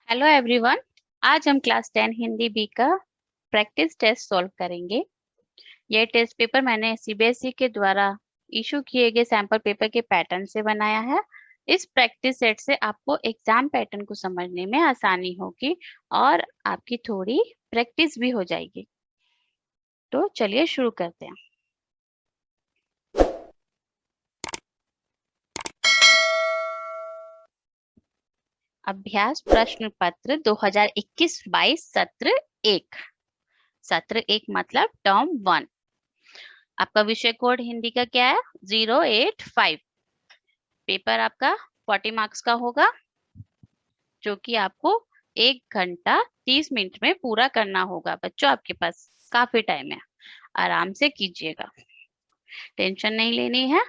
Hello everyone. आज हम class 10 Hindi B का प्रैक्टिस टेस्ट सॉल्व करेंगे। यह टेस्ट पेपर मैंने सीबीएसई के द्वारा इशू किए गए सैंपल पेपर के पैटर्न से बनाया है। इस प्रैक्टिस सेट से आपको एग्जाम पैटर्न को समझने में आसानी होगी और आपकी थोड़ी प्रैक्टिस भी हो जाएगी। तो चलिए शुरू करते हैं। अभ्यास प्रश्न पत्र 2021-22 सत्र एक मतलब टर्म 1। आपका विषय कोड हिंदी का क्या है? 085। पेपर आपका 40 मार्क्स का होगा, जो कि आपको 1 घंटा 30 मिनट में पूरा करना होगा। बच्चों, आपके पास काफी टाइम है, आराम से कीजिएगा, टेंशन नहीं लेनी है।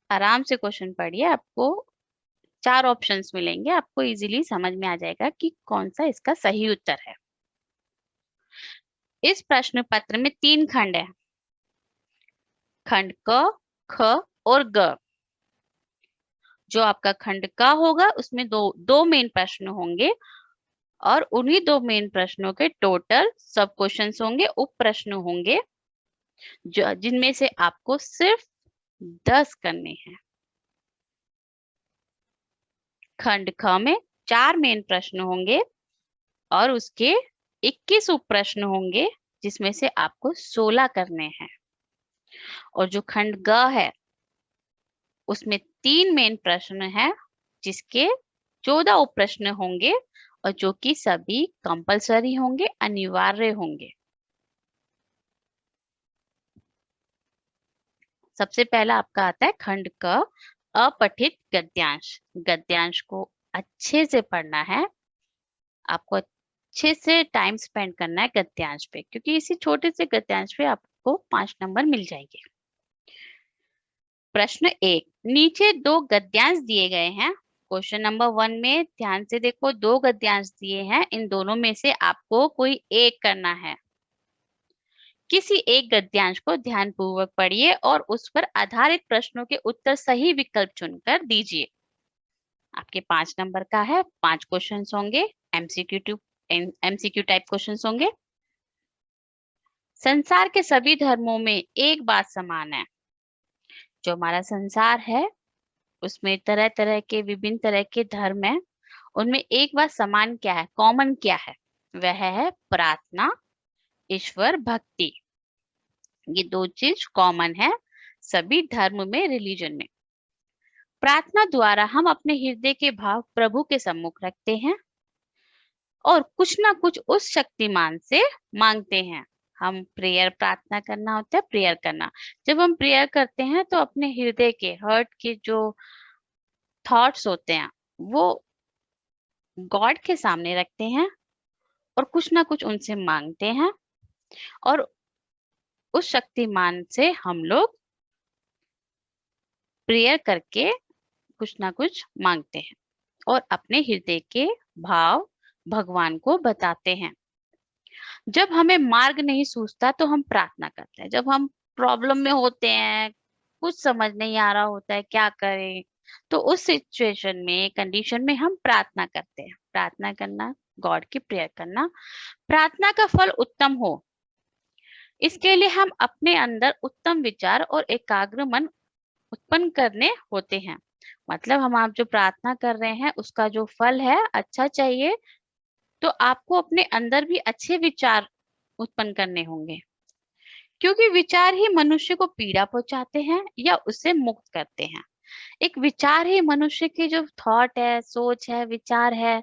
आराम से क्वेश्चन पढ़िए, आपको 4 ऑप्शंस मिलेंगे, आपको इजीली समझ में आ जाएगा कि कौन सा इसका सही उत्तर है। इस प्रश्न पत्र में 3 खंड है, खंड क, ख और ग। जो आपका खंड का होगा उसमें दो दो मेन प्रश्न होंगे और उन्हीं 2 मेन प्रश्नों के टोटल सब क्वेश्चंस होंगे, उप प्रश्न होंगे, जो जिनमें से आपको सिर्फ 10 करने हैं। खंड ख में 4 मेन प्रश्न होंगे और उसके 21 उप प्रश्न होंगे, जिसमें से आपको 16 करने हैं। और जो खंड ग है उसमें 3 मेन प्रश्न हैं, जिसके 14 उप प्रश्न होंगे और जो कि सभी कंपलसरी होंगे, अनिवार्य होंगे। सबसे पहला आपका आता है खंड क, अपठित गद्यांश। गद्यांश को अच्छे से पढ़ना है, आपको अच्छे से टाइम स्पेंड करना है गद्यांश पे, क्योंकि इसी छोटे से गद्यांश पे आपको 5 नंबर मिल जाएंगे। प्रश्न 1, नीचे 2 गद्यांश दिए गए हैं। क्वेश्चन नंबर 1 में ध्यान से देखो, 2 गद्यांश दिए हैं, इन दोनों में से आपको कोई एक करना है। किसी एक गद्यांश को ध्यानपूर्वक पढ़िए और उस पर आधारित प्रश्नों के उत्तर सही विकल्प चुनकर दीजिए। आपके 5 नंबर का है, 5 क्वेश्चंस होंगे, एमसीक्यू टाइप क्वेश्चंस होंगे। संसार के सभी धर्मों में एक बात समान है। जो हमारा संसार है उसमें तरह तरह के, विभिन्न तरह के धर्म है, उनमें एक बात समान क्या है, कॉमन क्या है? वह है प्रार्थना, ईश्वर भक्ति। ये 2 चीज कॉमन है सभी धर्म में, रिलीजन में। प्रार्थना द्वारा हम अपने हृदय के भाव प्रभु के सम्मुख रखते हैं और कुछ ना कुछ उस शक्तिमान से मांगते हैं। हम प्रेयर, प्रार्थना करना होता है, प्रेयर करना। जब हम प्रेयर करते हैं तो अपने हृदय के, हर्ट के जो थॉट्स होते हैं वो गॉड के सामने रखते हैं और कुछ ना कुछ उनसे मांगते हैं और उस शक्तिमान से हम लोग प्रेयर करके कुछ ना कुछ मांगते हैं और अपने हृदय के भाव भगवान को बताते हैं। जब हमें मार्ग नहीं सूझता तो हम प्रार्थना करते हैं। जब हम प्रॉब्लम में होते हैं, कुछ समझ नहीं आ रहा होता है क्या करें, तो उस सिचुएशन में, कंडीशन में हम प्रार्थना करते हैं। प्रार्थना करना, गॉड की प्रेयर करना। प्रार्थना का फल उत्तम हो, इसके लिए हम अपने अंदर उत्तम विचार और एकाग्र मन उत्पन्न करने होते हैं। मतलब हम, आप जो प्रार्थना कर रहे हैं उसका जो फल है अच्छा चाहिए, तो आपको अपने अंदर भी अच्छे विचार उत्पन्न करने होंगे, क्योंकि विचार ही मनुष्य को पीड़ा पहुंचाते हैं या उसे मुक्त करते हैं। एक विचार ही मनुष्य की जो थॉट है, सोच है, विचार है,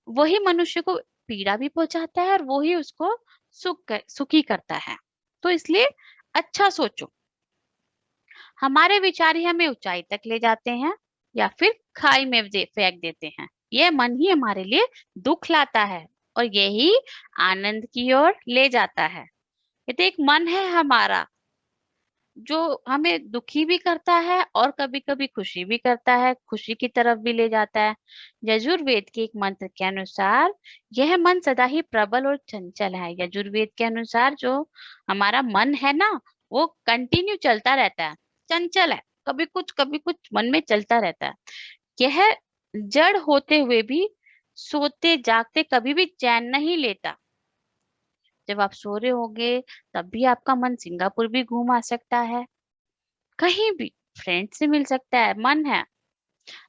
वही मनुष्य को पीड़ा भी पहुंचाता है और वही उसको सुखी करता है। तो इसलिए अच्छा सोचो। हमारे विचार ही हमें ऊंचाई तक ले जाते हैं या फिर खाई में फेंक देते हैं। यह मन ही हमारे लिए दुख लाता है और यही आनंद की ओर ले जाता है। ये तो एक मन है हमारा, जो हमें दुखी भी करता है और कभी कभी खुशी भी करता है, खुशी की तरफ भी ले जाता है। यजुर्वेद के एक मंत्र के अनुसार यह मन सदा ही प्रबल और चंचल है। यजुर्वेद के अनुसार जो हमारा मन है ना, वो कंटिन्यू चलता रहता है, चंचल है, कभी कुछ मन में चलता रहता है। यह जड़ होते हुए भी सोते जागते कभी भी चैन नहीं लेता। जब आप सो रहे होगे तब भी आपका मन सिंगापुर भी घूम आ सकता है, कहीं भी फ्रेंड से मिल सकता है, मन है।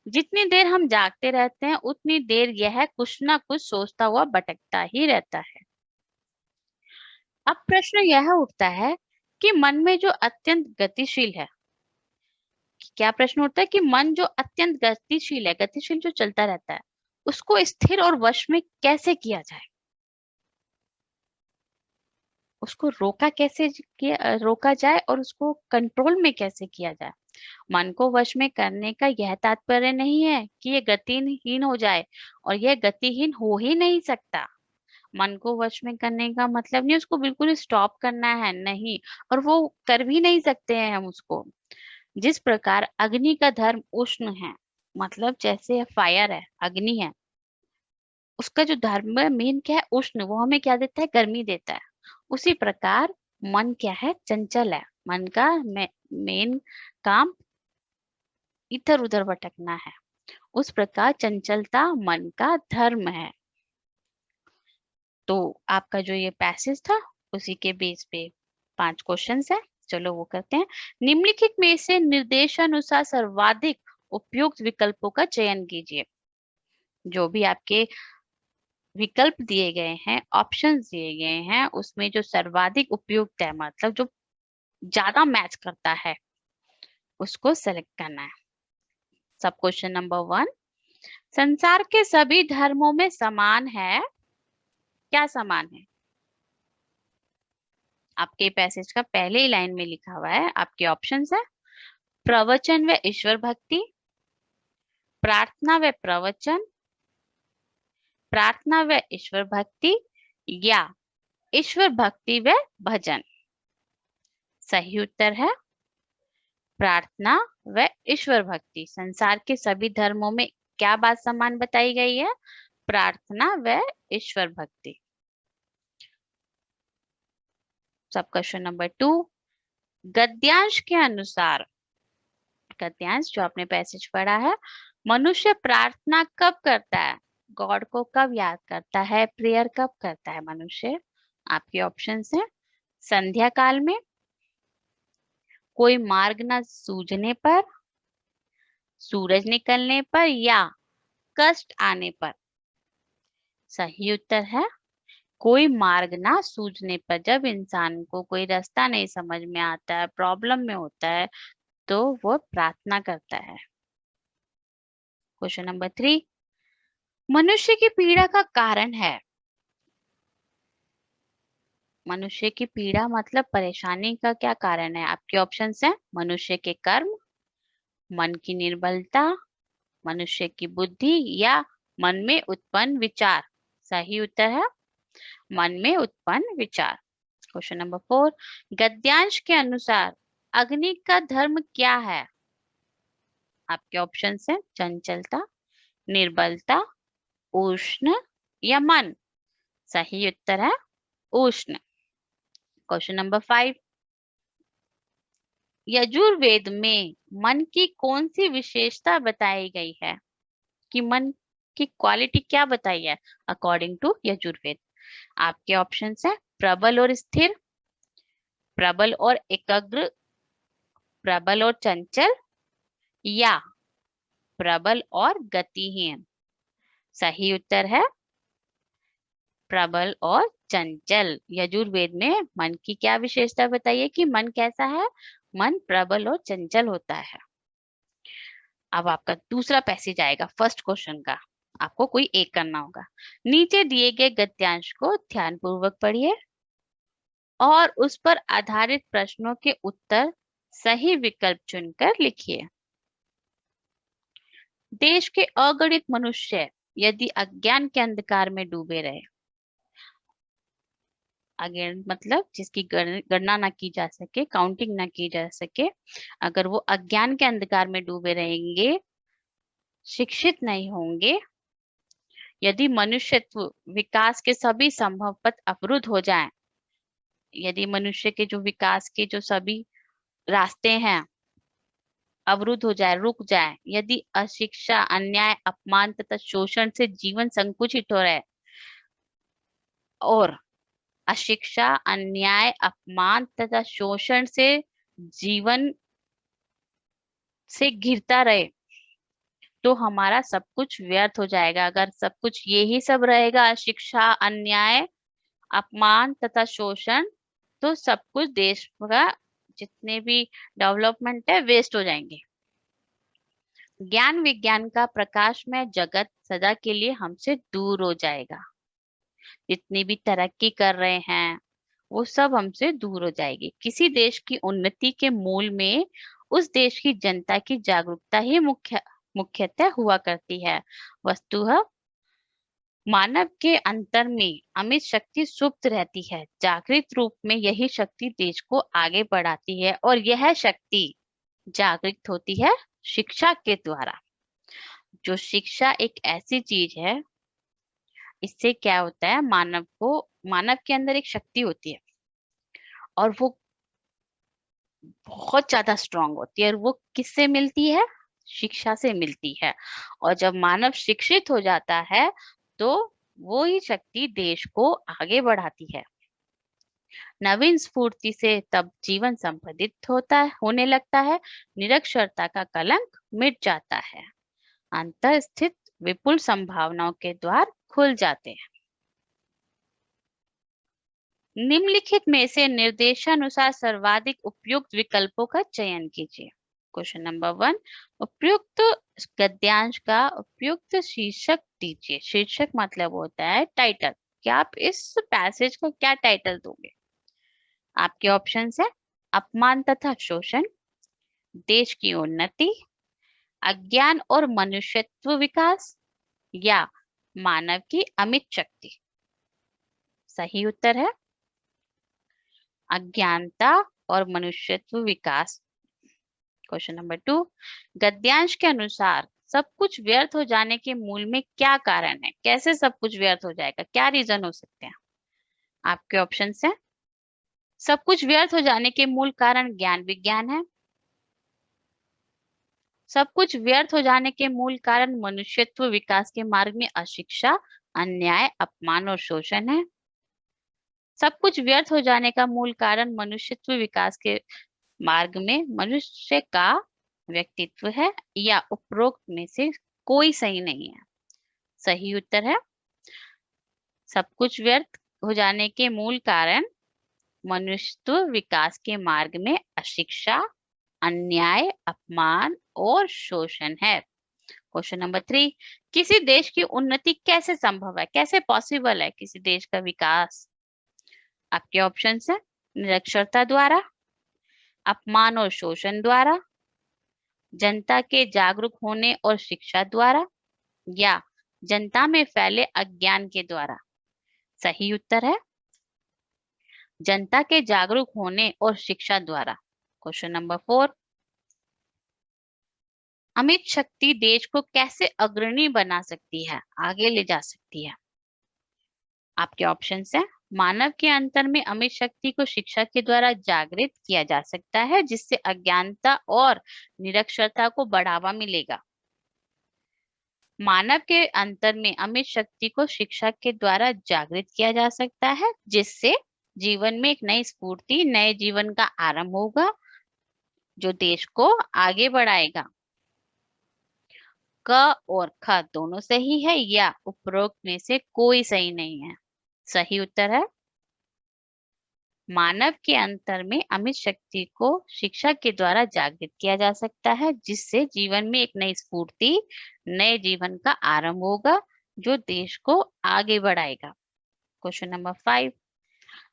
जितनी देर हम जागते रहते हैं उतनी देर यह कुछ ना कुछ सोचता हुआ भटकता ही रहता है। अब प्रश्न यह उठता है कि मन में जो अत्यंत गतिशील है, क्या प्रश्न उठता है कि मन जो अत्यंत गतिशील है, गतिशील जो चलता रहता है, उसको स्थिर और वश में कैसे किया जाए? उसको रोका जाए और उसको कंट्रोल में कैसे किया जाए? मन को वश में करने का यह तात्पर्य नहीं है कि ये गतिहीन हो जाए, और यह गतिहीन हो ही नहीं सकता। मन को वश में करने का मतलब नहीं उसको बिल्कुल स्टॉप करना है, नहीं। और वो कर भी नहीं सकते हैं हम उसको। जिस प्रकार अग्नि का धर्म उष्ण है, मतलब जैसे फायर है, अग्नि है, उसका जो धर्म मेन क्या है, उष्ण, वो हमें क्या देता है, गर्मी देता है। उसी प्रकार मन क्या है, चंचल है। मन का मेन काम इधर उधर भटकना है। उस प्रकार चंचलता मन का धर्म है। तो आपका जो ये पैसेज था उसी के बेस पे 5 क्वेश्चंस है। चलो वो करते हैं। निम्नलिखित में से निर्देशानुसार सर्वाधिक उपयुक्त विकल्पों का चयन कीजिए। जो भी आपके विकल्प दिए गए हैं, ऑप्शंस दिए गए हैं, उसमें जो सर्वाधिक उपयुक्त है, मतलब जो ज्यादा मैच करता है, उसको सेलेक्ट करना है। सब क्वेश्चन नंबर 1, संसार के सभी धर्मों में समान है। क्या समान है? आपके पैसेज का पहले ही लाइन में लिखा हुआ है। आपके ऑप्शंस है प्रवचन व ईश्वर भक्ति, प्रार्थना व प्रवचन, प्रार्थना व ईश्वर भक्ति, या ईश्वर भक्ति व भजन। सही उत्तर है प्रार्थना व ईश्वर भक्ति। संसार के सभी धर्मों में क्या बात समान बताई गई है? प्रार्थना व ईश्वर भक्ति। सब क्वेश्चन नंबर 2, गद्यांश के अनुसार, गद्यांश जो आपने पैसेज पढ़ा है, मनुष्य प्रार्थना कब करता है? गॉड को कब याद करता है, प्रेयर कब करता है मनुष्य? आपके ऑप्शंस हैं संध्या काल में, कोई मार्ग न सूझने पर, सूरज निकलने पर, या कष्ट आने पर। सही उत्तर है कोई मार्ग ना सूझने पर। जब इंसान को कोई रास्ता नहीं समझ में आता है, प्रॉब्लम में होता है, तो वो प्रार्थना करता है। क्वेश्चन नंबर 3, मनुष्य की पीड़ा का कारण है। मनुष्य की पीड़ा मतलब परेशानी का क्या कारण है? आपके ऑप्शंस हैं मनुष्य के कर्म, मन की निर्बलता, मनुष्य की बुद्धि, या मन में उत्पन्न विचार। सही उत्तर है मन में उत्पन्न विचार। क्वेश्चन नंबर 4, गद्यांश के अनुसार अग्नि का धर्म क्या है? आपके ऑप्शंस हैं चंचलता, निर्बलता, उष्ण, या मन। सही उत्तर है उष्ण। क्वेश्चन नंबर 5, यजुर्वेद में मन की कौन सी विशेषता बताई गई है? कि मन की क्वालिटी क्या बताई है अकॉर्डिंग टू यजुर्वेद? आपके ऑप्शंस हैं प्रबल और स्थिर, प्रबल और एकाग्र, प्रबल और चंचल, या प्रबल और गतिहीन। सही उत्तर है प्रबल और चंचल। यजुर्वेद में मन की क्या विशेषता बताइए कि मन कैसा है? मन प्रबल और चंचल होता है। अब आपका दूसरा पैसेज आएगा फर्स्ट क्वेश्चन का। आपको कोई एक करना होगा। नीचे दिए गए गद्यांश को ध्यान पूर्वक पढ़िए और उस पर आधारित प्रश्नों के उत्तर सही विकल्प चुनकर लिखिए। देश के अगणित मनुष्य यदि अज्ञान के अंधकार में डूबे रहे, अज्ञान मतलब जिसकी गणना ना की जा सके, काउंटिंग ना की जा सके, अगर वो अज्ञान के अंधकार में डूबे रहेंगे, शिक्षित नहीं होंगे, यदि मनुष्यत्व विकास के सभी संभव पथ अवरुद्ध हो जाएं, यदि मनुष्य के जो विकास के जो सभी रास्ते हैं अवरुद्ध हो जाए, रुक जाए, यदि अशिक्षा, अन्याय, अपमान तथा शोषण से जीवन संकुचित हो रहा है, और अशिक्षा, अन्याय, अपमान तथा शोषण से जीवन से घिरता रहे, तो हमारा सब कुछ व्यर्थ हो जाएगा। अगर सब कुछ यही सब रहेगा, शिक्षा, अन्याय, अपमान तथा शोषण, तो सब कुछ देश का जितने भी डेवलपमेंट है वेस्ट हो जाएंगे। ज्ञान विज्ञान का प्रकाशमय जगत सदा के लिए हमसे दूर हो जाएगा। जितनी भी तरक्की कर रहे हैं वो सब हमसे दूर हो जाएगी। किसी देश की उन्नति के मूल में उस देश की जनता की जागरूकता ही मुख्यतः हुआ करती है। वस्तुतः मानव के अंतर में अमित शक्ति सुप्त रहती है। जागृत रूप में यही शक्ति देश को आगे बढ़ाती है, और यह शक्ति जागृत होती है शिक्षा के द्वारा। जो शिक्षा एक ऐसी चीज है, इससे क्या होता है, मानव के अंदर एक शक्ति होती है, और वो बहुत ज्यादा स्ट्रांग होती है, और वो किससे मिलती है? शिक्षा से मिलती है। और जब मानव शिक्षित हो जाता है, तो वो ही शक्ति देश को आगे बढ़ाती है। नवीन स्फूर्ति से तब जीवन संपादित होने लगता है। निरक्षरता का कलंक मिट जाता है। अंतर स्थित विपुल संभावनाओं के द्वार खुल जाते हैं। निम्नलिखित में से निर्देशानुसार सर्वाधिक उपयुक्त विकल्पों का चयन कीजिए। क्वेश्चन नंबर 1, उपयुक्त गद्यांश का उपयुक्त शीर्षक दीजिए। शीर्षक मतलब होता है टाइटल, कि आप इस पैसेज का क्या टाइटल दोगे। आपके ऑप्शंस है अपमान तथा शोषण, देश की उन्नति, अज्ञान और मनुष्यत्व विकास, या मानव की अमित शक्ति। सही उत्तर है अज्ञानता और मनुष्यत्व विकास। क्वेश्चन नंबर 2, गद्यांश के अनुसार सब कुछ व्यर्थ हो जाने के मूल में क्या कारण है? कैसे सब कुछ व्यर्थ हो जाएगा, क्या रीजन हो सकते हैं? आपके ऑप्शन है सब कुछ व्यर्थ हो जाने के मूल कारण ज्ञान विज्ञान है, सब कुछ व्यर्थ हो जाने के मूल कारण मनुष्यत्व विकास के मार्ग में अशिक्षा, अन्याय, अपमान और शोषण है, सब कुछ व्यर्थ हो जाने का मूल कारण मनुष्यत्व विकास के मार्ग में मनुष्य का व्यक्तित्व है, या उपरोक्त में से कोई सही नहीं है। सही उत्तर है सब कुछ व्यर्थ हो जाने के मूल कारण मनुष्यत्व विकास के मार्ग में अशिक्षा, अन्याय, अपमान और शोषण है। क्वेश्चन नंबर 3, किसी देश की उन्नति कैसे संभव है, कैसे पॉसिबल है किसी देश का विकास? आपके ऑप्शन है निरक्षरता द्वारा, अपमान और शोषण द्वारा, जनता के जागरूक होने और शिक्षा द्वारा, या जनता में फैले अज्ञान के द्वारा। सही उत्तर है जनता के जागरूक होने और शिक्षा द्वारा। क्वेश्चन नंबर 4, अमित शक्ति देश को कैसे अग्रणी बना सकती है, आगे ले जा सकती है? आपके ऑप्शन है मानव के अंतर में अमित शक्ति को शिक्षा के द्वारा जागृत किया जा सकता है, जिससे अज्ञानता और निरक्षरता को बढ़ावा मिलेगा। मानव के अंतर में अमित शक्ति को शिक्षा के द्वारा जागृत किया जा सकता है, जिससे जीवन में एक नई स्फूर्ति, नए जीवन का आरंभ होगा, जो देश को आगे बढ़ाएगा। क और ख दोनों सही है, या उपरोक्त में से कोई सही नहीं है? सही उत्तर है मानव के अंतर में अमित शक्ति को शिक्षा के द्वारा जागृत किया जा सकता है, जिससे जीवन में एक नई स्फूर्ति, नए जीवन का आरंभ होगा, जो देश को आगे बढ़ाएगा। क्वेश्चन नंबर 5,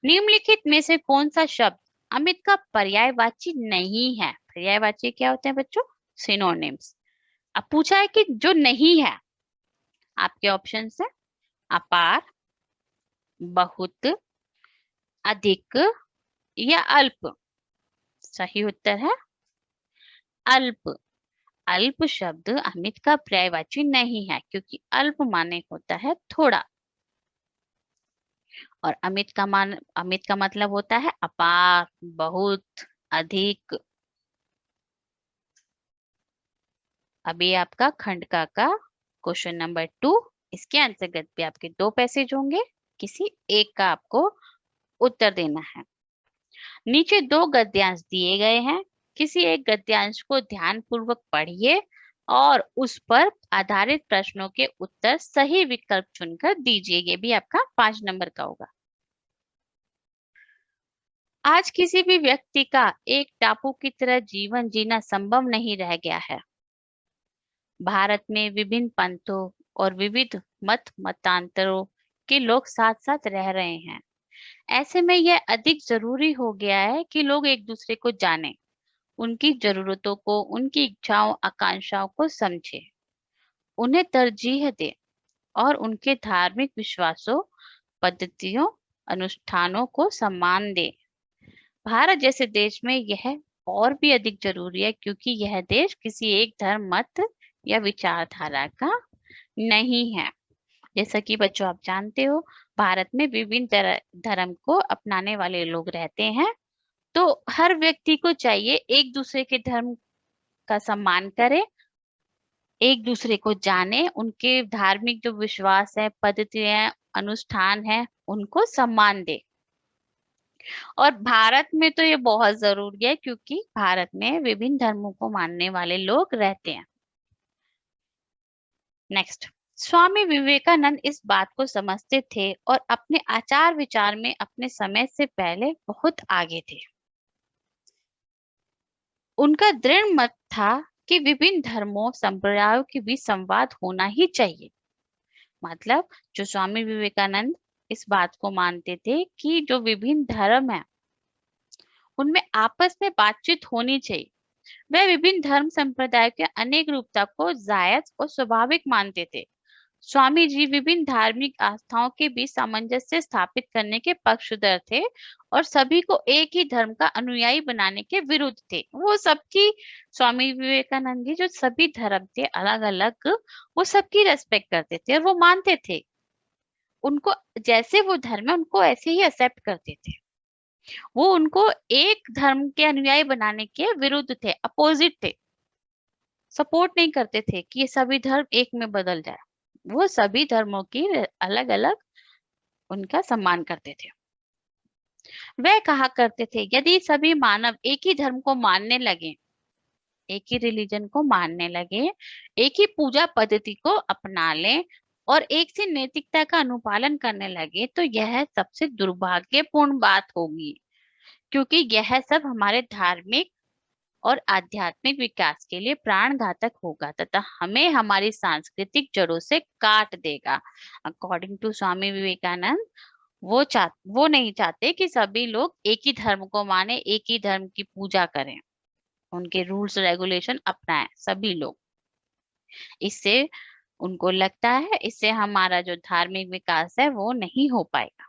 निम्नलिखित में से कौन सा शब्द अमित का पर्यायवाची नहीं है? पर्यायवाची क्या होते हैं बच्चों? सिनोनिम्स। अब पूछा है कि जो नहीं है। आपके ऑप्शन है अपार, बहुत, अधिक, या अल्प। सही उत्तर है अल्प। अल्प शब्द अमित का पर्यायवाची नहीं है, क्योंकि अल्प माने होता है थोड़ा, और अमित का मतलब होता है अपार, बहुत, अधिक। अभी आपका खंड का क्वेश्चन नंबर 2, इसके अंतर्गत भी आपके 2 पैसेज होंगे, किसी एक का आपको उत्तर देना है। नीचे 2 गद्यांश दिए गए हैं, किसी एक गद्यांश को ध्यान पूर्वक पढ़िए और उस पर आधारित प्रश्नों के उत्तर सही विकल्प चुनकर दीजिए। ये भी आपका 5 नंबर का होगा। आज किसी भी व्यक्ति का एक टापू की तरह जीवन जीना संभव नहीं रह गया है। भारत में विभिन्न पंथों और विविध मतांतरों के लोग साथ साथ रह रहे हैं। ऐसे में यह अधिक जरूरी हो गया है कि लोग एक दूसरे को जानें, उनकी जरूरतों को, उनकी इच्छाओं, आकांक्षाओं को समझें, उन्हें तरजीह दें और उनके धार्मिक विश्वासों, पद्धतियों, अनुष्ठानों को सम्मान दें। भारत जैसे देश में यह और भी अधिक जरूरी है, क्योंकि यह देश किसी एक धर्म, मत या विचारधारा का नहीं है। जैसा कि बच्चों आप जानते हो, भारत में विभिन्न धर्म को अपनाने वाले लोग रहते हैं, तो हर व्यक्ति को चाहिए एक दूसरे के धर्म का सम्मान करे, एक दूसरे को जाने, उनके धार्मिक जो विश्वास है, पद्धतियां, अनुष्ठान है, उनको सम्मान दे। और भारत में तो ये बहुत जरूरी है, क्योंकि भारत में विभिन्न धर्मों को मानने वाले लोग रहते हैं। नेक्स्ट, स्वामी विवेकानंद इस बात को समझते थे और अपने आचार विचार में अपने समय से पहले बहुत आगे थे। उनका दृढ़ मत था कि विभिन्न धर्मों, संप्रदायों के बीच संवाद होना ही चाहिए। मतलब जो स्वामी विवेकानंद इस बात को मानते थे कि जो विभिन्न धर्म है उनमें आपस में बातचीत होनी चाहिए। वह विभिन्न धर्म संप्रदाय के अनेक रूपता को जायज और स्वाभाविक मानते थे। स्वामी जी विभिन्न धार्मिक आस्थाओं के बीच सामंजस्य स्थापित करने के पक्षधर थे और सभी को एक ही धर्म का अनुयायी बनाने के विरुद्ध थे। वो सबकी, स्वामी विवेकानंद जी जो सभी धर्म थे अलग अलग, वो सबकी रेस्पेक्ट करते थे और वो मानते थे, उनको जैसे वो धर्म है उनको ऐसे ही एक्सेप्ट करते थे। वो उनको एक धर्म के अनुयायी बनाने के विरुद्ध थे, अपोजिट थे। सपोर्ट नहीं करते थे कि ये सभी धर्म एक में बदल जाए। वो सभी धर्मों की अलग अलग उनका सम्मान करते थे। वह कहा करते थे, यदि सभी मानव एक ही धर्म को मानने लगे, एक ही रिलीजन को मानने लगे, एक ही पूजा पद्धति को अपना लें और एक सी नैतिकता का अनुपालन करने लगे, तो यह सबसे दुर्भाग्यपूर्ण बात होगी, क्योंकि यह सब हमारे धार्मिक और आध्यात्मिक विकास के लिए प्राण घातक होगा तथा हमें हमारी सांस्कृतिक जड़ों से काट देगा। अकॉर्डिंग टू स्वामी विवेकानंद, वो नहीं चाहते कि सभी लोग एक ही धर्म को माने, एक ही धर्म की पूजा करें, उनके रूल्स रेगुलेशन अपनाएं सभी लोग। इससे उनको लगता है इससे हमारा जो धार्मिक विकास है वो नहीं हो पाएगा।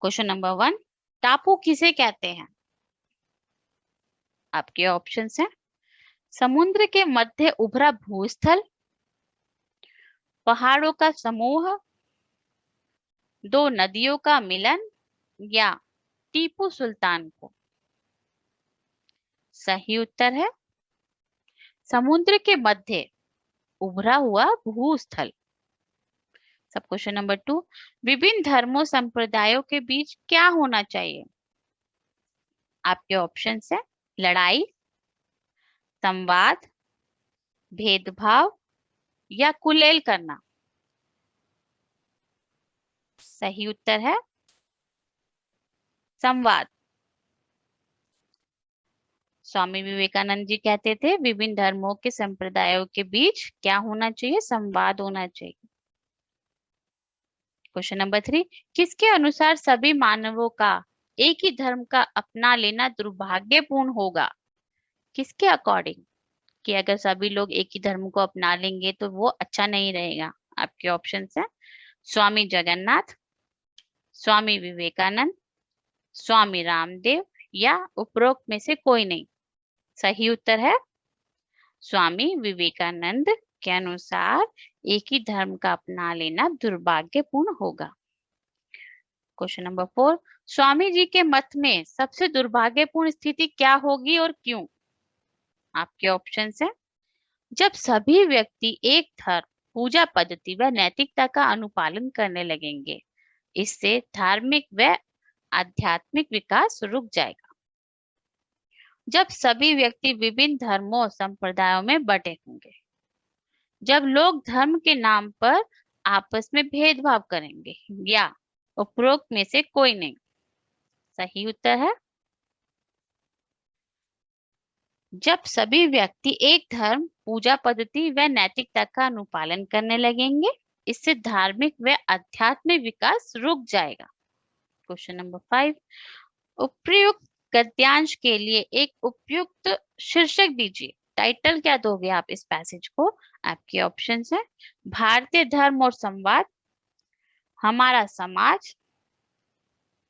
क्वेश्चन नंबर 1, टापू किसे कहते हैं? आपके ऑप्शंस हैं, समुद्र के मध्य उभरा भूस्थल, पहाड़ों का समूह, 2 नदियों का मिलन, या टीपू सुल्तान को। सही उत्तर है समुद्र के मध्य उभरा हुआ भूस्थल। सब क्वेश्चन नंबर 2, विभिन्न धर्मों संप्रदायों के बीच क्या होना चाहिए? आपके ऑप्शंस है, लड़ाई, संवाद, भेदभाव, या कुलेल करना। सही उत्तर है संवाद। स्वामी विवेकानंद जी कहते थे विभिन्न धर्मों के संप्रदायों के बीच क्या होना चाहिए? संवाद होना चाहिए। क्वेश्चन नंबर 3, किसके अनुसार सभी मानवों का एक ही धर्म का अपना लेना दुर्भाग्यपूर्ण होगा? किसके अकॉर्डिंग, कि अगर सभी लोग एक ही धर्म को अपना लेंगे तो वो अच्छा नहीं रहेगा? आपके ऑप्शंस हैं, स्वामी जगन्नाथ, स्वामी विवेकानंद, स्वामी रामदेव, या उपरोक्त में से कोई नहीं। सही उत्तर है स्वामी विवेकानंद के अनुसार एक ही धर्म का अपना लेना दुर्भाग्यपूर्ण होगा। क्वेश्चन नंबर 4, स्वामी जी के मत में सबसे दुर्भाग्यपूर्ण स्थिति क्या होगी और क्यों? आपके ऑप्शन है। जब सभी व्यक्ति एक धर्म, पूजा पद्धति व नैतिकता का अनुपालन करने लगेंगे, इससे धार्मिक व आध्यात्मिक विकास रुक जाएगा। जब सभी व्यक्ति विभिन्न धर्मों और संप्रदायों में बटे होंगे, जब लोग धर्म के नाम पर आपस में भेदभाव करेंगे, या उपरोक्त में से कोई नहीं। सही उत्तर है जब सभी व्यक्ति एक धर्म, पूजा पद्धति व नैतिकता का अनुपालन करने लगेंगे, इससे धार्मिक व आध्यात्मिक विकास रुक जाएगा। क्वेश्चन नंबर 5, उपयुक्त गद्यांश के लिए एक उपयुक्त शीर्षक दीजिए। टाइटल क्या दोगे आप इस पैसेज को? आपके ऑप्शंस है भारतीय धर्म और संवाद, हमारा समाज,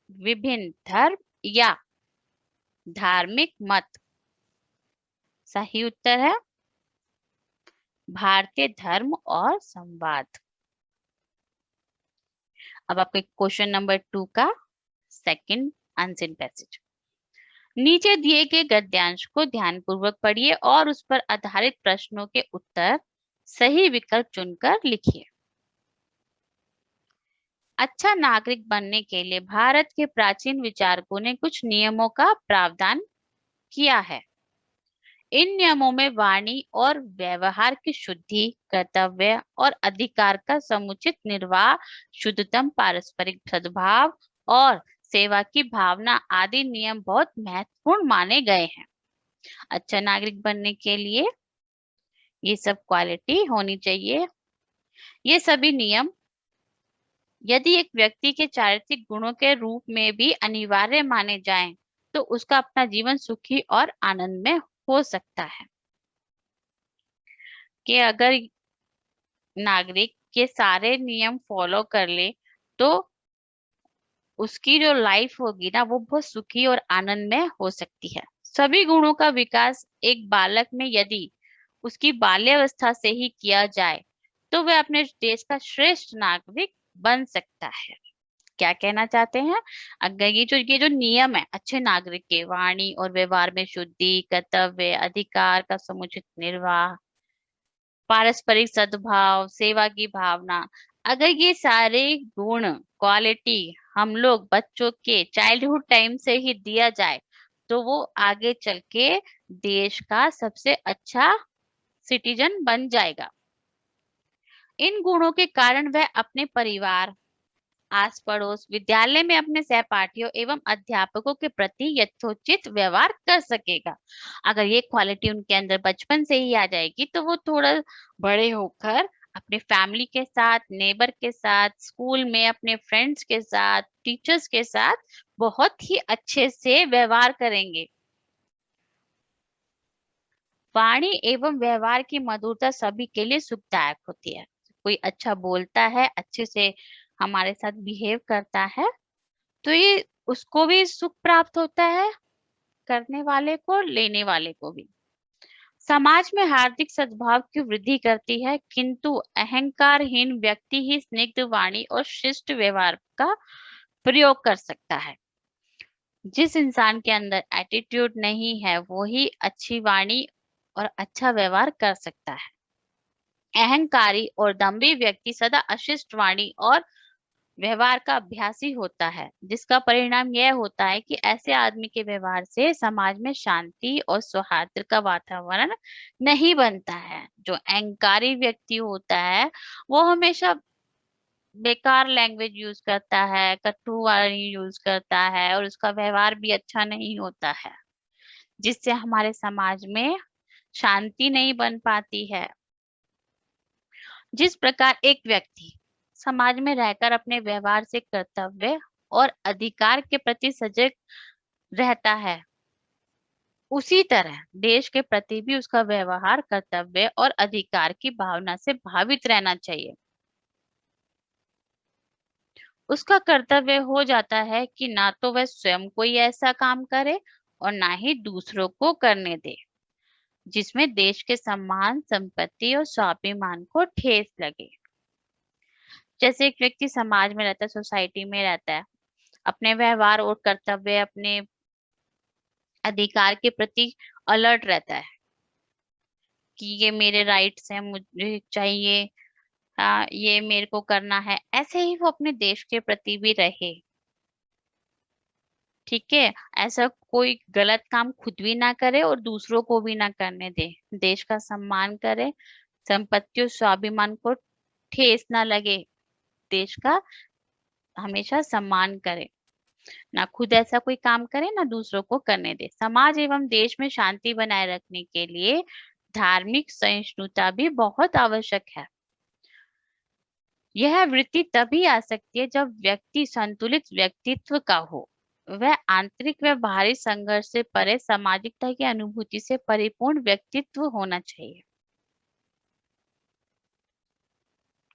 विभिन्न धर्म, या धार्मिक मत। सही उत्तर है भारतीय धर्म और संवाद। अब आपके क्वेश्चन नंबर 2 का सेकंड आंसर पैसेज। नीचे दिए गए गद्यांश को ध्यानपूर्वक पढ़िए और उस पर आधारित प्रश्नों के उत्तर सही विकल्प चुनकर लिखिए। अच्छा नागरिक बनने के लिए भारत के प्राचीन विचारकों ने कुछ नियमों का प्रावधान किया है। इन नियमों में वाणी और व्यवहार की शुद्धि, कर्तव्य और अधिकार का समुचित निर्वाह, शुद्धतम, पारस्परिक सद्भाव और सेवा की भावना आदि नियम बहुत महत्वपूर्ण माने गए हैं। अच्छा नागरिक बनने के लिए ये सब क्वालिटी होनी चाहिए। ये सभी नियम यदि एक व्यक्ति के चारित्रिक गुणों के रूप में भी अनिवार्य माने जाएं, तो उसका अपना जीवन सुखी और आनंदमय हो सकता है। कि अगर नागरिक के सारे नियम फॉलो कर ले तो उसकी जो लाइफ होगी ना वो बहुत सुखी और आनंदमय हो सकती है। सभी गुणों का विकास एक बालक में यदि उसकी बाल्यावस्था से ही किया जाए तो वह अपने देश का श्रेष्ठ नागरिक बन सकता है। क्या कहना चाहते हैं? अगर ये जो नियम है अच्छे नागरिक के, वाणी और व्यवहार में शुद्धि, कर्तव्य, अधिकार का समुचित निर्वाह, पारस्परिक सद्भाव, सेवा की भावना, अगर ये सारे गुण क्वालिटी हम लोग बच्चों के चाइल्डहुड टाइम से ही दिया जाए तो वो आगे चल के देश का सबसे अच्छा सिटीजन बन जाएगा। इन गुणों के कारण वह अपने परिवार, आस पड़ोस, विद्यालय में अपने सहपाठियों एवं अध्यापकों के प्रति यथोचित व्यवहार कर सकेगा। अगर ये क्वालिटी उनके अंदर बचपन से ही आ जाएगी तो वो थोड़ा बड़े होकर अपने फैमिली के साथ, नेबर के साथ, स्कूल में अपने फ्रेंड्स के साथ, टीचर्स के साथ बहुत ही अच्छे से व्यवहार करेंगे। वाणी एवं व्यवहार की मधुरता सभी के लिए सुखदायक होती है। कोई अच्छा बोलता है, अच्छे से हमारे साथ बिहेव करता है तो ये उसको भी सुख प्राप्त होता है, करने वाले को, लेने वाले को भी। समाज में हार्दिक सद्भाव की वृद्धि करती है, किंतु अहंकारहीन व्यक्ति ही स्निग्ध वाणी और शिष्ट व्यवहार का प्रयोग कर सकता है। जिस इंसान के अंदर एटीट्यूड नहीं है वो ही अच्छी वाणी और अच्छा व्यवहार कर सकता है। अहंकारी और दम्भी व्यक्ति सदा अशिष्ट वाणी और व्यवहार का अभ्यासी होता है, जिसका परिणाम यह होता है कि ऐसे आदमी के व्यवहार से समाज में शांति और सौहार्द का वातावरण नहीं बनता है। जो अहंकारी व्यक्ति होता है वो हमेशा बेकार लैंग्वेज यूज करता है, कटु वाणी यूज करता है और उसका व्यवहार भी अच्छा नहीं होता है, जिससे हमारे समाज में शांति नहीं बन पाती है। जिस प्रकार एक व्यक्ति समाज में रहकर अपने व्यवहार से कर्तव्य और अधिकार के प्रति सजग रहता है, उसी तरह देश के प्रति भी उसका व्यवहार कर्तव्य और अधिकार की भावना से भावित रहना चाहिए। उसका कर्तव्य हो जाता है कि ना तो वह स्वयं कोई ऐसा काम करे और ना ही दूसरों को करने दे जिसमें देश के सम्मान, संपत्ति और स्वाभिमान को ठेस लगे। जैसे एक व्यक्ति समाज में रहता है, सोसाइटी में रहता है, अपने व्यवहार और कर्तव्य, अपने अधिकार के प्रति अलर्ट रहता है, कि ये मेरे राइट्स हैं, मुझे चाहिए, ये मेरे को करना है, ऐसे ही वो अपने देश के प्रति भी रहे। ठीक है, ऐसा कोई गलत काम खुद भी ना करे और दूसरों को भी ना करने दे। देश का सम्मान करे, संपत्ति और स्वाभिमान को ठेस ना लगे, देश का हमेशा सम्मान करे, ना खुद ऐसा कोई काम करे ना दूसरों को करने दे। समाज एवं देश में शांति बनाए रखने के लिए धार्मिक सहिष्णुता भी बहुत आवश्यक है। यह वृत्ति तभी आ सकती है जब व्यक्ति संतुलित व्यक्तित्व का हो, वह आंतरिक व बाहरी संघर्ष से परे सामाजिकता की अनुभूति से परिपूर्ण व्यक्तित्व होना चाहिए।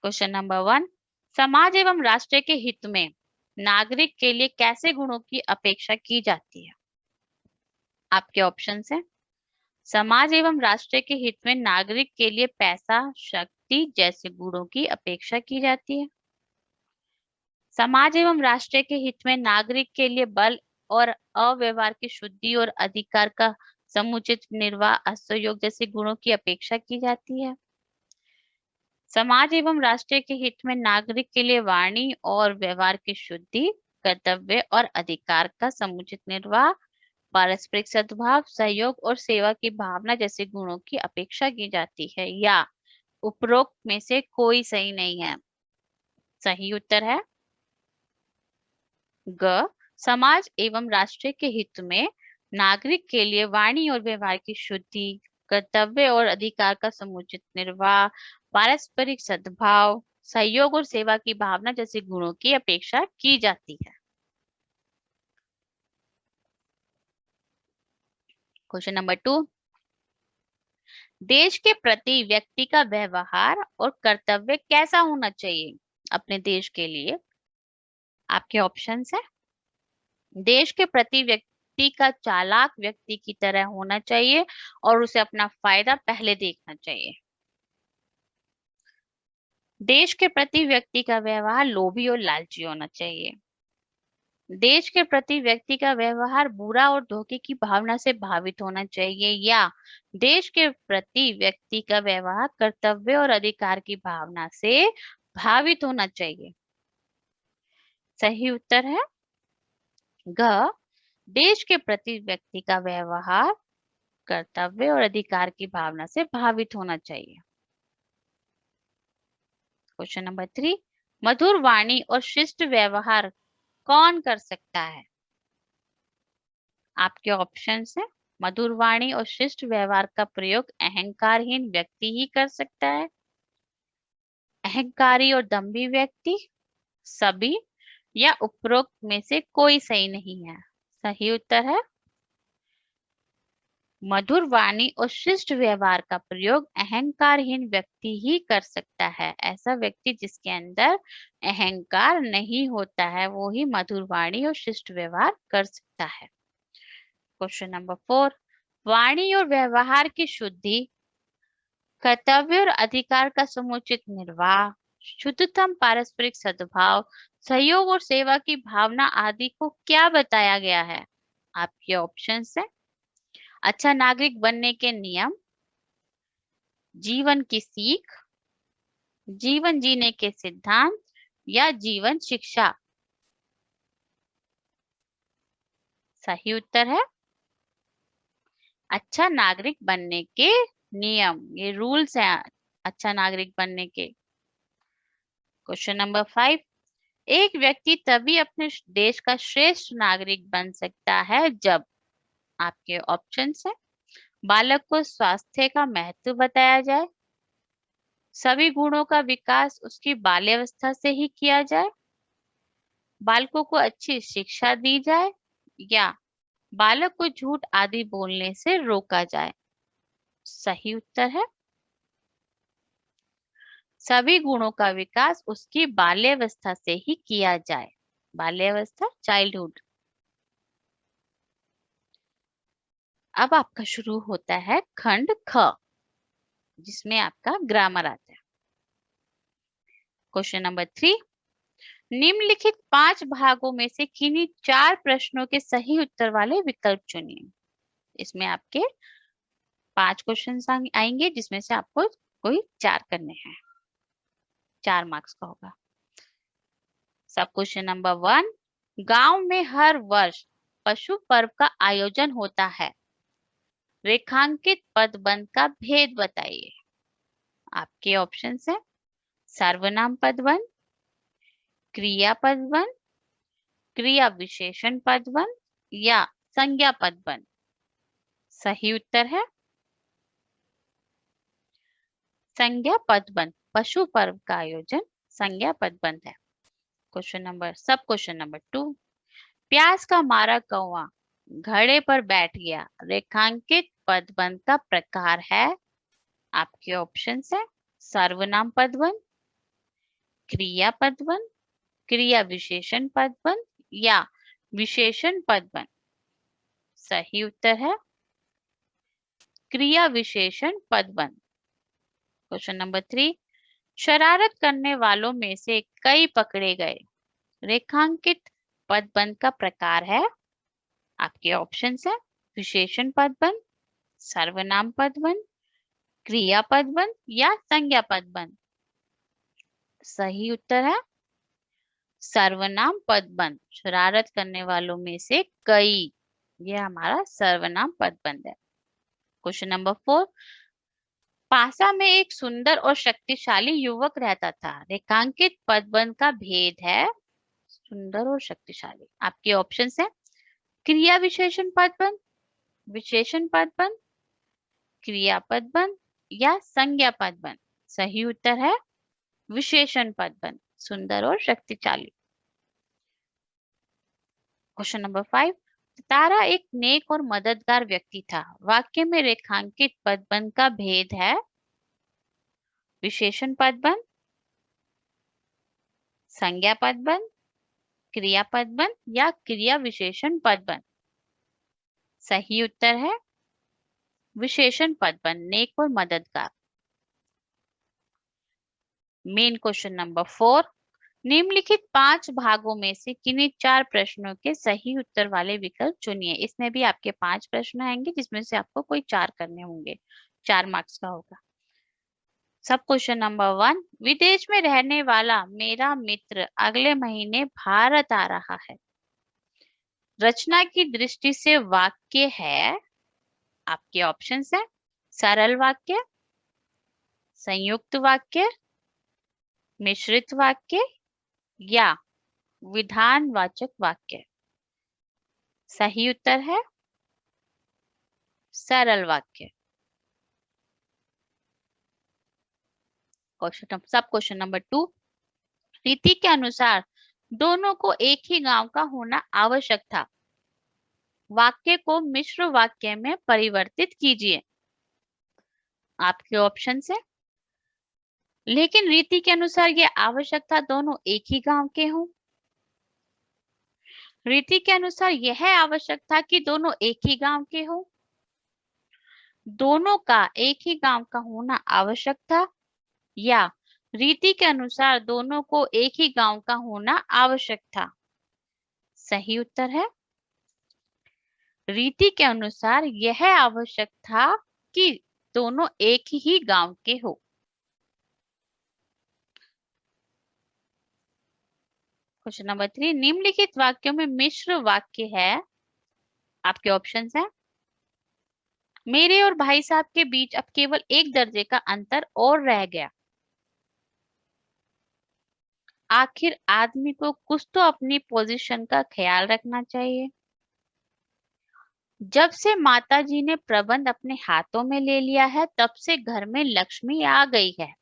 क्वेश्चन नंबर 1, समाज एवं राष्ट्र के हित में नागरिक के लिए कैसे गुणों की अपेक्षा की जाती है? आपके ऑप्शन है, समाज एवं राष्ट्र के हित में नागरिक के लिए पैसा, शक्ति जैसे गुणों की अपेक्षा की जाती है। समाज एवं राष्ट्र के हित में नागरिक के लिए बल और अव्यवहार की शुद्धि और अधिकार का समुचित निर्वाह, असहयोग जैसे गुणों की अपेक्षा की जाती है। समाज एवं राष्ट्र के हित में नागरिक के लिए वाणी और व्यवहार की शुद्धि, कर्तव्य और अधिकार का समुचित निर्वाह, पारस्परिक सद्भाव, सहयोग और सेवा की भावना जैसे गुणों की अपेक्षा की जाती है, या उपरोक्त में से कोई सही नहीं है? सही उत्तर है ग, समाज एवं राष्ट्र के हित में नागरिक के लिए वाणी और व्यवहार की शुद्धि, कर्तव्य और अधिकार का समुचित निर्वाह, पारस्परिक सद्भाव, सहयोग और सेवा की भावना जैसे गुणों की अपेक्षा की जाती है। क्वेश्चन नंबर 2, देश के प्रति व्यक्ति का व्यवहार और कर्तव्य कैसा होना चाहिए अपने देश के लिए? आपके ऑप्शंस है, देश के प्रति व्यक्ति का चालाक व्यक्ति की तरह होना चाहिए और उसे अपना फायदा पहले देखना चाहिए। देश के प्रति व्यक्ति का व्यवहार लोभी और लालची होना चाहिए। देश के प्रति व्यक्ति का व्यवहार बुरा और धोखे की भावना से भावित होना चाहिए, या देश के प्रति व्यक्ति का व्यवहार कर्तव्य और अधिकार की भावना से भावित होना चाहिए। सही उत्तर है ग, देश के प्रति व्यक्ति का व्यवहार कर्तव्य और अधिकार की भावना से भावित होना चाहिए। क्वेश्चन नंबर 3, मधुर वाणी और शिष्ट व्यवहार कौन कर सकता है? आपके ऑप्शंस हैं, मधुर वाणी और शिष्ट व्यवहार का प्रयोग अहंकारहीन व्यक्ति ही कर सकता है, अहंकारी और दंभी व्यक्ति, सभी, या उपरोक्त में से कोई सही नहीं है? सही उत्तर है मधुर वाणी और शिष्ट व्यवहार का प्रयोग अहंकारहीन व्यक्ति ही कर सकता है। ऐसा व्यक्ति जिसके अंदर अहंकार नहीं होता है वो ही मधुर वाणी और शिष्ट व्यवहार कर सकता है। क्वेश्चन नंबर 4, वाणी और व्यवहार की शुद्धि, कर्तव्य और अधिकार का समुचित निर्वाह, शुद्धतम पारस्परिक सद्भाव, सहयोग और सेवा की भावना आदि को क्या बताया गया है? आपके ऑप्शंस है, अच्छा नागरिक बनने के नियम, जीवन की सीख, जीवन जीने के सिद्धांत, या जीवन शिक्षा? सही उत्तर है अच्छा नागरिक बनने के नियम, ये रूल्स हैं अच्छा नागरिक बनने के। क्वेश्चन नंबर 5, एक व्यक्ति तभी अपने देश का श्रेष्ठ नागरिक बन सकता है जब, आपके ऑप्शंस है, बालक को स्वास्थ्य का महत्व बताया जाए, सभी गुणों का विकास उसकी बाल्यावस्था से ही किया जाए, बालकों को अच्छी शिक्षा दी जाए, या बालक को झूठ आदि बोलने से रोका जाए? सही उत्तर है सभी गुणों का विकास उसकी बाल्यावस्था से ही किया जाए। बाल्यावस्था, चाइल्डहुड। अब आपका शुरू होता है खंड ख, जिसमें आपका ग्रामर आता है। क्वेश्चन नंबर 3, निम्नलिखित 5 भागों में से किन्हीं 4 प्रश्नों के सही उत्तर वाले विकल्प चुनिए। इसमें आपके 5 क्वेश्चन आएंगे जिसमें से आपको कोई 4 करने हैं, 4 मार्क्स का होगा। सब क्वेश्चन नंबर 1, गांव में हर वर्ष पशु पर्व का आयोजन होता है, रेखांकित पदबंध का भेद बताइए। आपके ऑप्शन है सर्वनाम पदबंध, क्रिया पदबंध, क्रिया विशेषण पदबंध या संज्ञा पदबंध। सही उत्तर है संज्ञा पदबंध। पशु पर्व का आयोजन संज्ञा पदबंध है। सब क्वेश्चन नंबर 2, प्यास का मारा कौवा घड़े पर बैठ गया, रेखांकित पदबंध का प्रकार है। आपके ऑप्शन है सर्वनाम पदबंध, क्रिया पदबंध, क्रिया विशेषण पदबंध या विशेषण पदबंध। सही उत्तर है क्रिया विशेषण पदबंध। क्वेश्चन नंबर 3, शरारत करने वालों में से कई पकड़े गए, रेखांकित पदबंध का प्रकार है। आपके ऑप्शंस है विशेषण पदबंध, सर्वनाम पदबंध, क्रिया पदबंध या संज्ञा पदबंध। सही उत्तर है सर्वनाम पदबंध। शरारत करने वालों में से कई, ये हमारा सर्वनाम पदबंध है। क्वेश्चन नंबर 4, पासा में एक सुंदर और शक्तिशाली युवक रहता था, रेखांकित पदबंध का भेद है सुंदर और शक्तिशाली। आपके ऑप्शन है क्रिया विशेषण पदबंध, विशेषण पदबंध, क्रिया पदबंध या संज्ञा पदबंध। सही उत्तर है विशेषण पदबंध, सुंदर और शक्तिशाली। क्वेश्चन नंबर 5, तारा एक नेक और मददगार व्यक्ति था, वाक्य में रेखांकित पदबंध का भेद है विशेषण पदबंध, संज्ञा पदबंध, क्रिया पदबंध या क्रिया विशेषण पदबंध। सही उत्तर है विशेषण पदबंध, नेक और मददगार। मेन क्वेश्चन नंबर 4, निम्नलिखित 5 भागों में से किन्हीं 4 प्रश्नों के सही उत्तर वाले विकल्प चुनिए। इसमें भी आपके 5 प्रश्न आएंगे जिसमें से आपको कोई 4 करने होंगे, 4 मार्क्स का होगा। सब क्वेश्चन नंबर 1, विदेश में रहने वाला मेरा मित्र अगले महीने भारत आ रहा है, रचना की दृष्टि से वाक्य है। आपके ऑप्शन है सरल वाक्य, संयुक्त वाक्य, मिश्रित वाक्य या विधानवाचक वाक्य। सही उत्तर है सरल वाक्य। सब क्वेश्चन नंबर 2, रीति के अनुसार दोनों को एक ही गांव का होना आवश्यक था, वाक्य को मिश्र वाक्य में परिवर्तित कीजिए। आपके ऑप्शन है लेकिन रीति के अनुसार यह आवश्यक था दोनों एक ही गांव के हों, रीति के अनुसार यह आवश्यक था कि दोनों एक ही गांव के हों, दोनों का एक ही गांव का होना आवश्यक था या रीति के अनुसार दोनों को एक ही गांव का होना आवश्यक था। सही उत्तर है रीति के अनुसार यह आवश्यक था कि दोनों एक ही गांव के हो। क्वेश्चन नंबर 3, निम्नलिखित वाक्यों में मिश्र वाक्य है। आपके ऑप्शंस हैं मेरे और भाई साहब के बीच अब केवल 1 दर्जे का अंतर और रह गया, आखिर आदमी को कुछ तो अपनी पोजीशन का ख्याल रखना चाहिए, जब से माताजी ने प्रबंध अपने हाथों में ले लिया है तब से घर में लक्ष्मी आ गई है,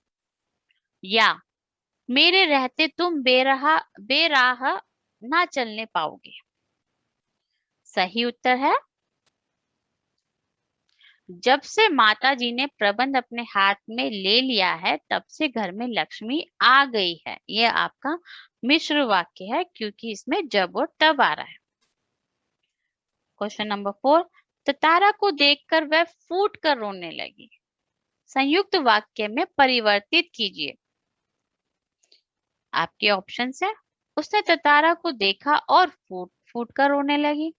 या मेरे रहते तुम बेराह ना चलने पाओगे। सही उत्तर है जब से माताजी ने प्रबंध अपने हाथ में ले लिया है तब से घर में लक्ष्मी आ गई है। यह आपका मिश्र वाक्य है क्योंकि इसमें जब और तब आ रहा है। क्वेश्चन नंबर 4, तारा को देखकर वह फूट कर रोने लगी, संयुक्त वाक्य में परिवर्तित कीजिए। आपके ऑप्शन है उसने तारा को देखा और फूट फूट कर रोने लगी,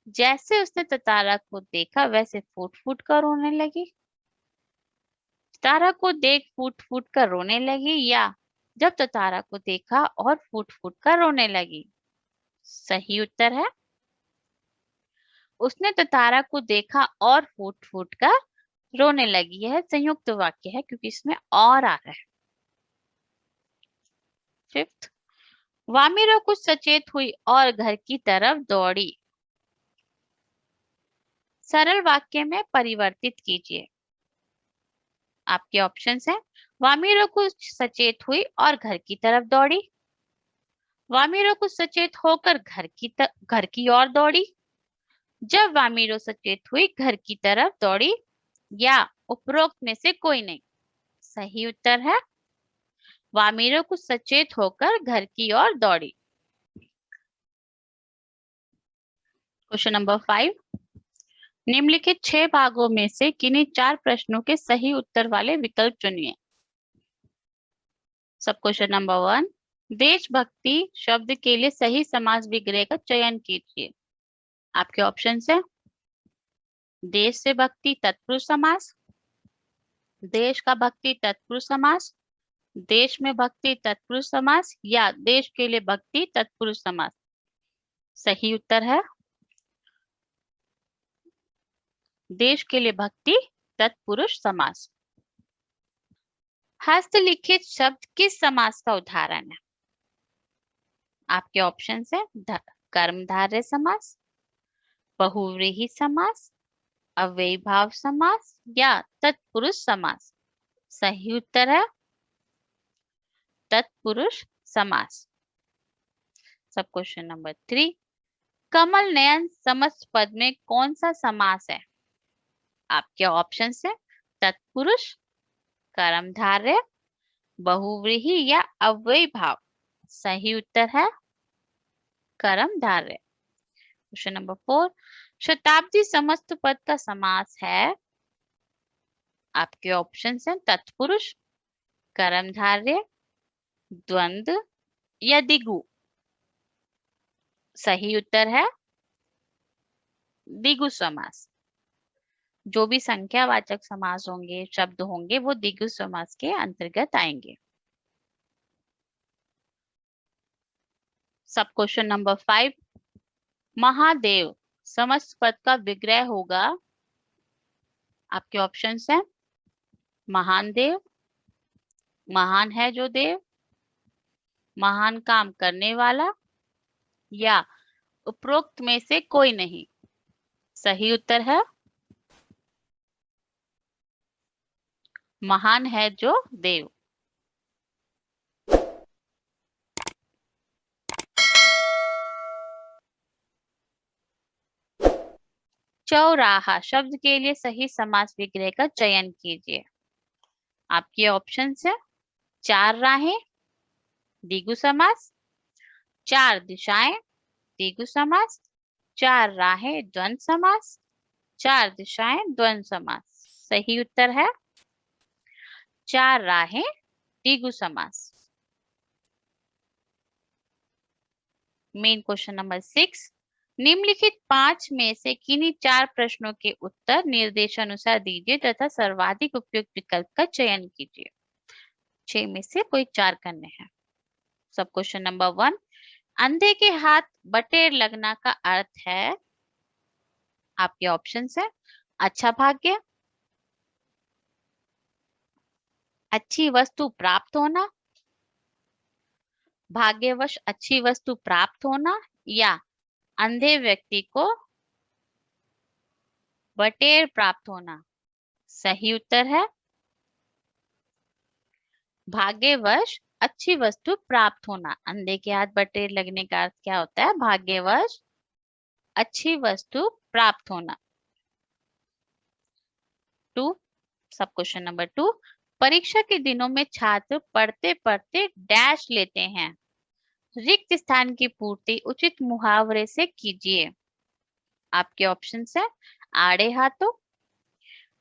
जैसे उसने तारा को देखा वैसे फूट फूट कर रोने लगी। तारा को देख फूट फूट कर रोने लगी, या जब तारा को देखा और फूट फूट कर रोने लगी। सही उत्तर है उसने तारा को देखा और फूट फूट कर रोने लगी। यह संयुक्त वाक्य है क्योंकि इसमें और आ रहा है। फिफ्थ, वामिरा कुछ सचेत हुई और घर की तरफ दौड़ी। सरल वाक्य में परिवर्तित कीजिए। आपके ऑप्शंस हैं। वामिरा कुछ सचेत हुई और घर की तरफ दौड़ी। वामिरा कुछ सचेत होकर घर की ओर दौड़ी। जब वामिरो सचेत हुई घर की तरफ दौड़ी, या उपरोक्त में से कोई नहीं। सही उत्तर है वामिरो कुछ सचेत होकर घर की ओर दौड़ी। क्वेश्चन नंबर 5, निम्नलिखित 6 भागों में से किन्हीं 4 प्रश्नों के सही उत्तर वाले विकल्प चुनिए। सब क्वेश्चन नंबर 1, देशभक्ति शब्द के लिए सही समास विग्रह का चयन कीजिए। आपके ऑप्शन है। देश से भक्ति तत्पुरुष समास, देश का भक्ति तत्पुरुष समास, देश में भक्ति तत्पुरुष समास, या देश के लिए भक्ति तत्पुरुष समास। सही उत्तर है देश के लिए भक्ति तत्पुरुष समास। हस्तलिखित शब्द किस समास का उदाहरण है? आपके ऑप्शन है। कर्मधारय समास, बहुव्रीहि समास, अव्ययीभाव समास, या तत्पुरुष समास। सही उत्तर है तत्पुरुष समास। सब क्वेश्चन नंबर 3, कमल नयन समस्त पद में कौन सा समास है? आपके ऑप्शन है। तत्पुरुष, कर्मधारय, बहुव्रीहि, या अव्ययीभाव। सही उत्तर है कर्मधारय। क्वेश्चन नंबर 4, शताब्दी समस्त पद का समास है। आपके ऑप्शन हैं। तत्पुरुष, कर्मधारय, द्वंद्व, या दिगु। सही उत्तर है दिगु समास। जो भी संख्यावाचक समास होंगे, शब्द होंगे, वो दिगु समास के अंतर्गत आएंगे। सब क्वेश्चन नंबर 5, महादेव समस्त पद का विग्रह होगा। आपके ऑप्शंस हैं। महान देव, महान है जो देव, महान काम करने वाला, या उपरोक्त में से कोई नहीं। सही उत्तर है महान है जो देव। चौराहा शब्द के लिए सही समास विग्रह का चयन कीजिए। आपके ऑप्शन है। 4 राहें, द्विगु समास, 4 दिशाएं, द्विगु समास, 4 राहें द्वंद्व समास, 4 दिशाएं द्वंद्व समास। सही उत्तर है 4 राहें द्विगु समास। मेन क्वेश्चन नंबर 6, निम्नलिखित 5 में से किन्हीं 4 प्रश्नों के उत्तर निर्देशानुसार दीजिए तथा सर्वाधिक उपयुक्त विकल्प का चयन कीजिए। 6 में से कोई 4 करने हैं। सब क्वेश्चन नंबर 1, अंधे के हाथ बटेर लगना का अर्थ है। आपके ऑप्शन है। अच्छा भाग्य, अच्छी वस्तु प्राप्त होना, भाग्यवश अच्छी वस्तु प्राप्त होना, या अंधे व्यक्ति को बटेर प्राप्त होना। सही उत्तर है भाग्यवश अच्छी वस्तु प्राप्त होना। अंधे के हाथ बटेर लगने का अर्थ क्या होता है? भाग्यवश अच्छी वस्तु प्राप्त होना। 2, सब क्वेश्चन नंबर 2, परीक्षा के दिनों में छात्र पढ़ते पढ़ते डैश लेते हैं। रिक्त स्थान की पूर्ति उचित मुहावरे से कीजिए। आपके ऑप्शन है। आड़े हाथों,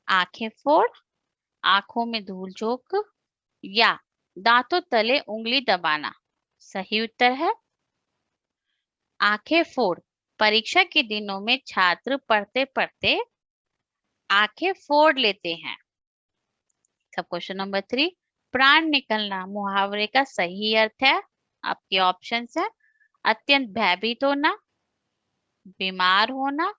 आंखें फोड़, आंखों में धूल झोंक, या दांतों तले उंगली दबाना। सही उत्तर है आंखें फोड़। परीक्षा के दिनों में छात्र पढ़ते पढ़ते आंखें फोड़ लेते हैं। सब क्वेश्चन नंबर 3, प्राण निकलना मुहावरे का सही अर्थ है। आपके ऑप्शंस है अत्यंत भयभीत होना, बीमार होना,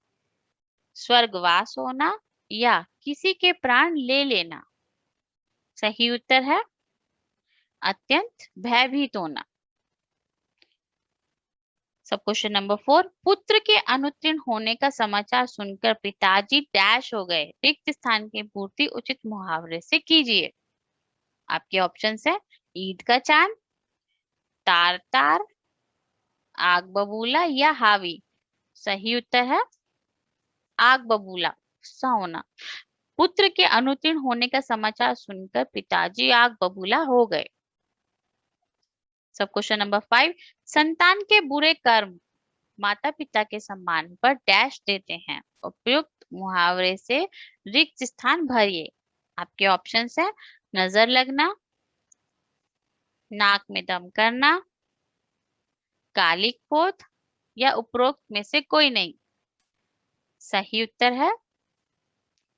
स्वर्गवास होना या किसी के प्राण ले लेना। सही उत्तर है अत्यंत भयभीत होना। सब क्वेश्चन नंबर 4, पुत्र के अनुत्तीर्ण होने का समाचार सुनकर पिताजी डैश हो गए, रिक्त स्थान की पूर्ति उचित मुहावरे से कीजिए। आपके ऑप्शंस है ईद का चांद, तार तार, आग बबूला या हावी। सही उत्तर है आग बबूला, गुस्सा होना। पुत्र के अनुत्तीर्ण होने का समाचार सुनकर पिताजी आग बबूला हो गए। सब क्वेश्चन नंबर 5, संतान के बुरे कर्म माता पिता के सम्मान पर डैश देते हैं, उपयुक्त मुहावरे से रिक्त स्थान भरिए। आपके ऑप्शंस है नजर लगना, नाक में दम करना, कालिक पोत या उपरोक्त में से कोई नहीं। सही उत्तर है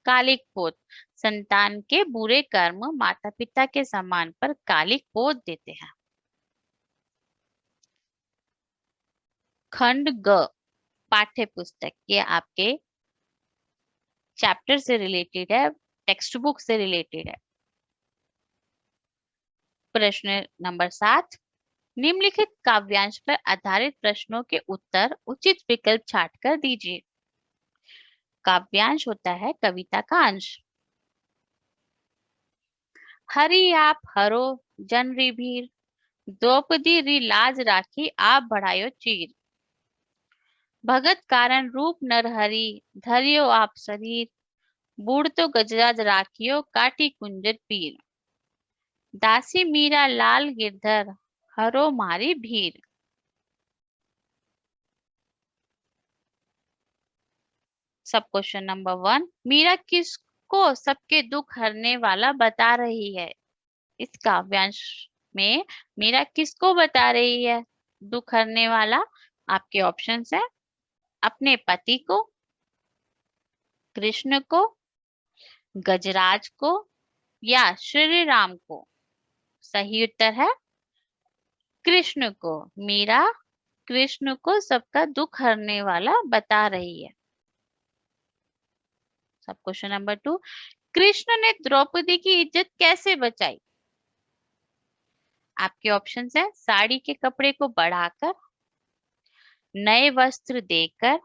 कालिक पोत। संतान के बुरे कर्म माता पिता के सम्मान पर कालिक पोत देते हैं। खंड ग पाठ्य पुस्तक, ये आपके चैप्टर से रिलेटेड है, टेक्स्ट बुक से रिलेटेड है। प्रश्न नंबर 7, निम्नलिखित काव्यांश पर आधारित प्रश्नों के उत्तर उचित विकल्प छांटकर दीजिए। काव्यांश होता है कविता का अंश। हरि आप हरो जन री भीर, द्रौपदी री लाज राखी आप बढ़ायो चीर। भगत कारण रूप नरहरि, धरियो आप शरीर, बूढ़ तो गजराज राखियो काटी कुंजर पीर। दासी मीरा लाल गिरधर, हरो मारी भीर। सब क्वेश्चन नंबर 1, मीरा किसको सबके दुख हरने वाला बता रही है। इस काव्यांश में मीरा किसको बता रही है दुख हरने वाला। आपके ऑप्शंस है अपने पति को, कृष्ण को, गजराज को या श्री राम को। सही उत्तर है कृष्ण को। मीरा कृष्ण को सबका दुख हरने वाला बता रही है। सब क्वेश्चन नंबर 2, कृष्ण ने द्रौपदी की इज्जत कैसे बचाई। आपके ऑप्शंस है साड़ी के कपड़े को बढ़ाकर, नए वस्त्र देकर,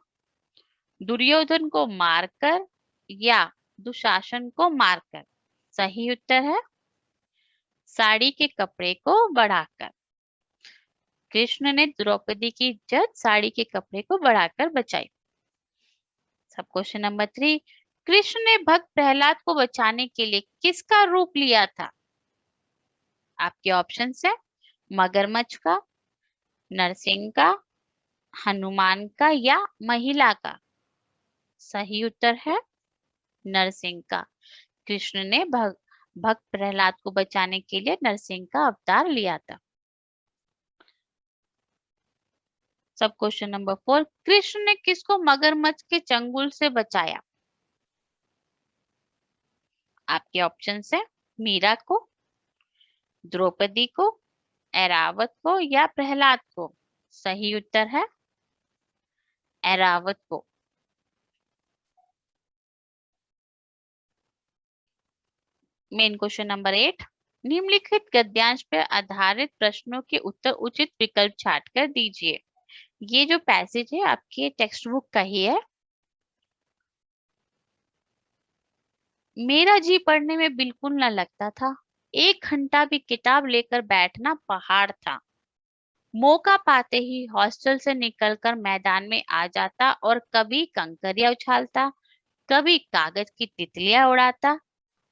दुर्योधन को मारकर या दुशासन को मारकर। सही उत्तर है साड़ी के कपड़े को बढ़ाकर। कृष्ण ने द्रौपदी की इज्जत साड़ी के कपड़े को बढ़ाकर बचाई। सब क्वेश्चन नंबर 3, कृष्ण ने भक्त प्रहलाद को बचाने के लिए किसका रूप लिया था। आपके ऑप्शंस है मगरमच्छ का, नरसिंह का, हनुमान का या महिला का। सही उत्तर है नरसिंह का। कृष्ण ने भक्त प्रहलाद को बचाने के लिए नरसिंह का अवतार लिया था। सब क्वेश्चन नंबर 4, कृष्ण ने किसको मगरमच्छ के चंगुल से बचाया। आपके ऑप्शंस है मीरा को, द्रौपदी को, ऐरावत को या प्रहलाद को। सही उत्तर है ऐरावत को। मेन क्वेश्चन नंबर 8, निम्नलिखित गद्यांश पर आधारित प्रश्नों के उत्तर उचित विकल्प छांटकर दीजिए। ये जो पैसेज है आपके टेक्स्ट बुक का ही है। मेरा जी पढ़ने में बिल्कुल न लगता था, 1 घंटा भी किताब लेकर बैठना पहाड़ था। मौका पाते ही हॉस्टल से निकलकर मैदान में आ जाता और कभी कंकरियां उछालता, कभी कागज की तितलियां उड़ाता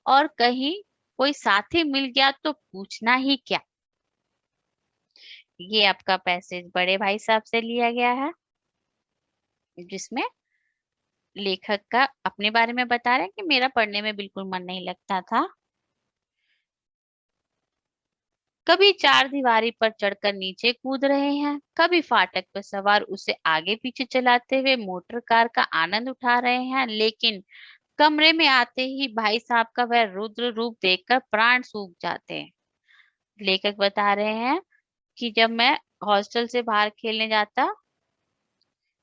और कहीं कोई साथी मिल गया तो पूछना ही क्या। ये आपका पैसेज बड़े भाई साहब से लिया गया है, जिसमें लेखक का अपने बारे में बता रहे हैं कि मेरा पढ़ने में बिल्कुल मन नहीं लगता था। कभी चार दीवारी पर चढ़कर नीचे कूद रहे हैं, कभी फाटक पर सवार उसे आगे पीछे चलाते हुए मोटर कार का आनंद उठा रहे हैं, लेकिन कमरे में आते ही भाई साहब का वह रुद्र रूप देखकर प्राण सूख जाते हैं। लेखक बता रहे हैं कि जब मैं हॉस्टल से बाहर खेलने जाता,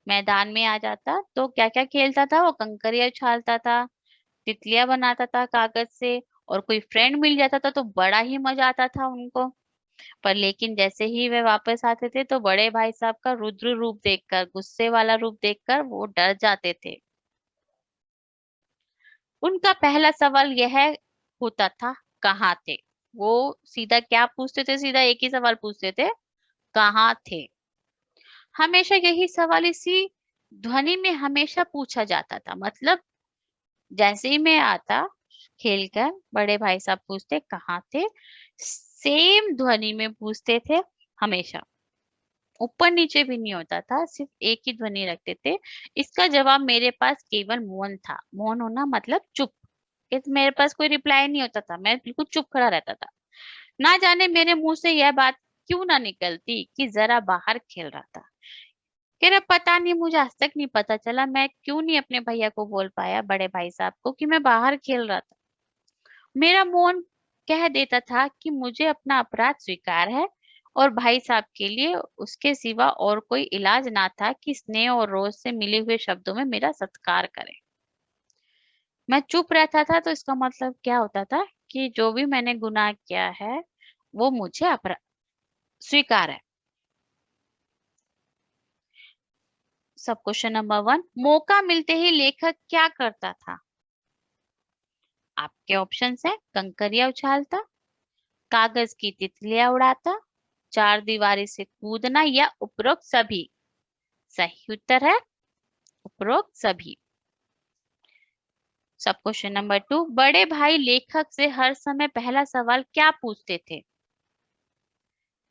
मैदान में आ जाता, तो क्या क्या खेलता था, वो कंकरिया उछालता था, तितलियां बनाता था कागज से, और कोई फ्रेंड मिल जाता था तो बड़ा ही मजा आता था उनको। पर लेकिन जैसे ही वे वापस आते थे तो बड़े भाई साहब का रुद्र रूप देखकर, गुस्से वाला रूप देखकर वो डर जाते थे। उनका पहला सवाल यह होता था, कहाँ थे। वो सीधा क्या पूछते थे, सीधा एक ही सवाल पूछते थे, कहाँ थे। हमेशा यही सवाल इसी ध्वनि में हमेशा पूछा जाता था। मतलब जैसे ही मैं आता खेल कर, बड़े भाई साहब पूछते कहाँ थे, सेम ध्वनि में पूछते थे हमेशा। ऊपर नीचे भी नहीं होता था, सिर्फ एक ही ध्वनि रखते थे। इसका जवाब मेरे पास केवल मौन था। मौन होना मतलब चुप, कि मेरे पास कोई रिप्लाई नहीं होता था, मैं बिल्कुल चुप खड़ा रहता था। ना जाने मेरे मुंह से यह बात क्यों ना निकलती कि जरा बाहर खेल रहा था। कह रहा पता नहीं, मुझे आज तक नहीं पता चला मैं क्यों नहीं अपने भैया को बोल पाया, बड़े भाई साहब को, कि मैं बाहर खेल रहा था। मेरा मौन कह देता था कि मुझे अपना अपराध स्वीकार है, और भाई साहब के लिए उसके सिवा और कोई इलाज ना था कि स्नेह और रोज से मिले हुए शब्दों में मेरा सत्कार करे। मैं चुप रहता था तो इसका मतलब क्या होता था कि जो भी मैंने गुनाह किया है वो मुझे अपराध स्वीकार है। सब क्वेश्चन नंबर 1, मौका मिलते ही लेखक क्या करता था। आपके ऑप्शंस है, कंकरिया उछालता, कागज की तितलियां उड़ाता, चार दीवारी से कूदना, या उपरोक्त सभी। सही उत्तर है उपरोक्त सभी। सब क्वेश्चन नंबर 2, बड़े भाई लेखक से हर समय पहला सवाल क्या पूछते थे।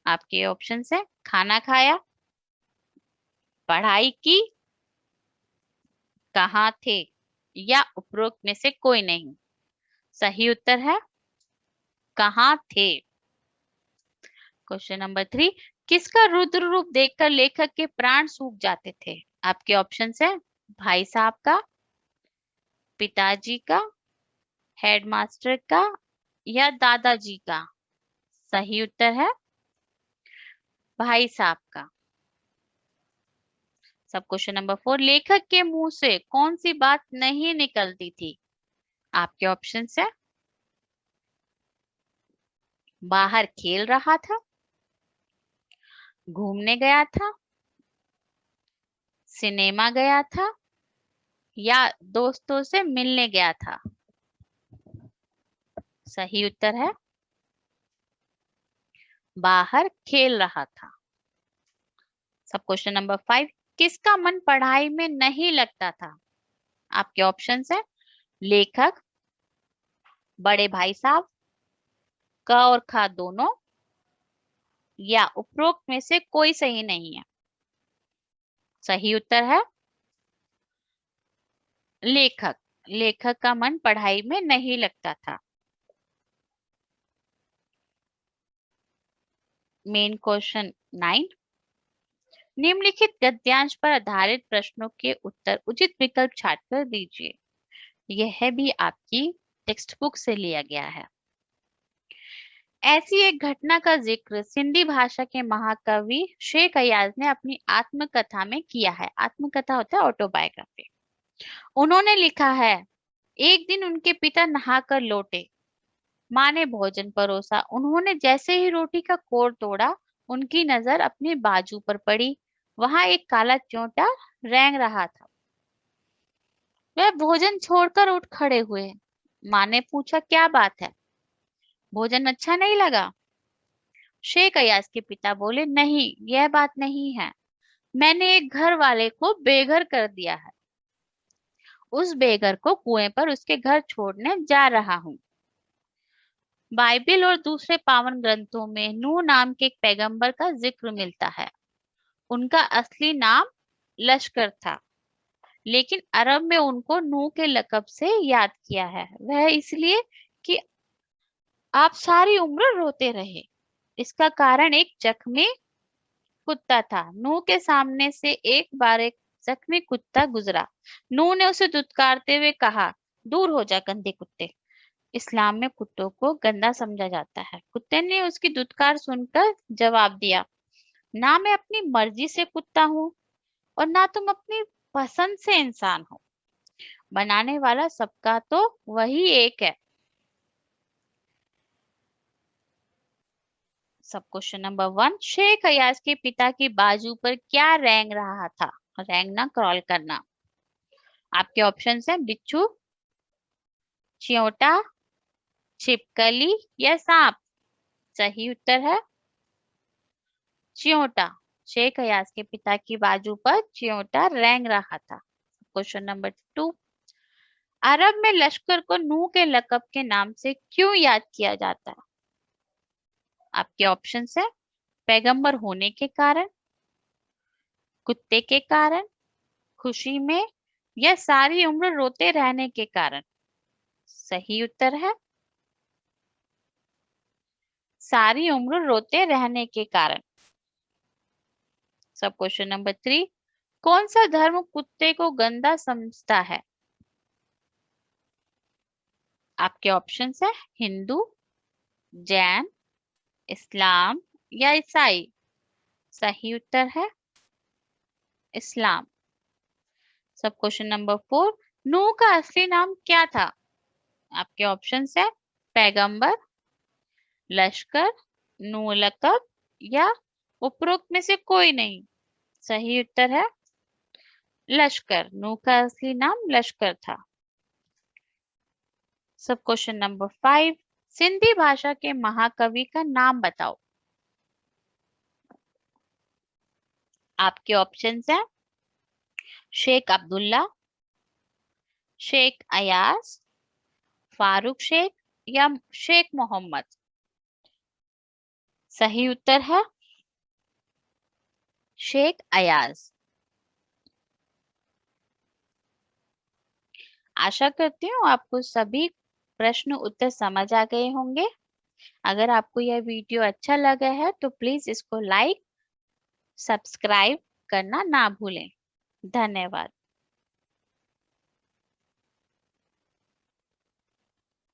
आपके ऑप्शंस है, खाना खाया, पढ़ाई की, कहाँ थे, या उपरोक्त में से कोई नहीं। सही उत्तर है कहाँ थे। क्वेश्चन नंबर 3, किसका रुद्र रूप देखकर लेखक के प्राण सूख जाते थे। आपके ऑप्शंस है, भाई साहब का, पिताजी का, हेडमास्टर का, या दादाजी का। सही उत्तर है भाई साहब का। सब क्वेश्चन नंबर 4, लेखक के मुंह से कौन सी बात नहीं निकलती थी। आपके ऑप्शंस है, बाहर खेल रहा था, घूमने गया था, सिनेमा गया था, या दोस्तों से मिलने गया था। सही उत्तर है बाहर खेल रहा था। सब क्वेश्चन नंबर 5, किसका मन पढ़ाई में नहीं लगता था। आपके ऑप्शंस है, लेखक, बड़े भाई साहब, क और ख दोनों, या उपरोक्त में से कोई सही नहीं है। सही उत्तर है लेखक। लेखक का मन पढ़ाई में नहीं लगता था। मेन क्वेश्चन 9, निम्नलिखित गद्यांश पर आधारित प्रश्नों के उत्तर उचित विकल्प छांटकर दीजिए। यह भी आपकी टेक्स्ट बुक से लिया गया है। ऐसी एक घटना का जिक्र सिंधी भाषा के महाकवि शेख अयाज ने अपनी आत्मकथा में किया है। आत्मकथा होता है ऑटोबायोग्राफी। उन्होंने लिखा है, एक दिन उनके पिता नहाकर लौटे, माँ ने भोजन परोसा, उन्होंने जैसे ही रोटी का कोर तोड़ा, उनकी नजर अपने बाजू पर पड़ी, वहां एक काला चोंटा रेंग रहा था। वह भोजन छोड़कर उठ खड़े हुए। माँ ने पूछा, क्या बात है, भोजन अच्छा नहीं लगा। शेख अयाज के पिता बोले, नहीं, यह बात नहीं है, मैंने एक घर वाले को बेघर कर दिया है, उस बेघर को कुएं पर उसके घर छोड़ने जा रहा हूँ। बाइबिल और दूसरे पावन ग्रंथों में नूह नाम के एक पैगंबर का जिक्र मिलता है। उनका असली नाम लश्कर था, लेकिन अरब में उनको नूह के लकब से याद किया है। वह इसलिए कि आप सारी उम्र रोते रहे। इसका कारण एक जख्मी कुत्ता था। नूह के सामने से एक बार एक जख्मी कुत्ता गुजरा। नूह ने उसे दुत्कारते हुए कहा, दूर हो जा गंदे कुत्ते। इस्लाम में कुत्तों को गंदा समझा जाता है। कुत्ते ने उसकी दुत्कार सुनकर जवाब दिया, ना मैं अपनी मर्जी से कुत्ता हूँ और ना तुम अपनी पसंद से इंसान हो। बनाने वाला सबका तो वही एक है। सब क्वेश्चन नंबर 1, शेख अयाज के पिता की बाजू पर क्या रेंग रहा था? रेंगना, क्रॉल करना। आपके ऑप्शंस हैं बिच्छू, चियोटा, छिपकली या सांप। सही उत्तर है चियोटा। शेख अयाज के पिता की बाजू पर चियोटा रेंग रहा था। क्वेश्चन नंबर 2, अरब में लश्कर को नूह के लकब के नाम से क्यों याद किया जाता है? आपके ऑप्शंस है पैगंबर होने के कारण, कुत्ते के कारण, खुशी में या सारी उम्र रोते रहने के कारण। सही उत्तर है सारी उम्र रोते रहने के कारण। सब क्वेश्चन नंबर 3, कौन सा धर्म कुत्ते को गंदा समझता है? आपके ऑप्शंस है हिंदू, जैन, इस्लाम या ईसाई। सही उत्तर है इस्लाम। सब क्वेश्चन नंबर 4, नूह का असली नाम क्या था? आपके ऑप्शंस है पैगंबर, लश्कर, नूह लकब या उपरोक्त में से कोई नहीं। सही उत्तर है लश्कर। नूह का असली नाम लश्कर था। सब क्वेश्चन नंबर 5, सिंधी भाषा के महाकवि का नाम बताओ। आपके ऑप्शंस हैं शेख अब्दुल्ला, शेख अयाज, फारूक शेख या शेख मोहम्मद। सही उत्तर है शेख अयाज। आशा करती हूँ आपको सभी प्रश्न उत्तर समझ आ गए होंगे। अगर आपको यह वीडियो अच्छा लगा है तो प्लीज इसको लाइक, सब्सक्राइब करना ना भूलें। धन्यवाद।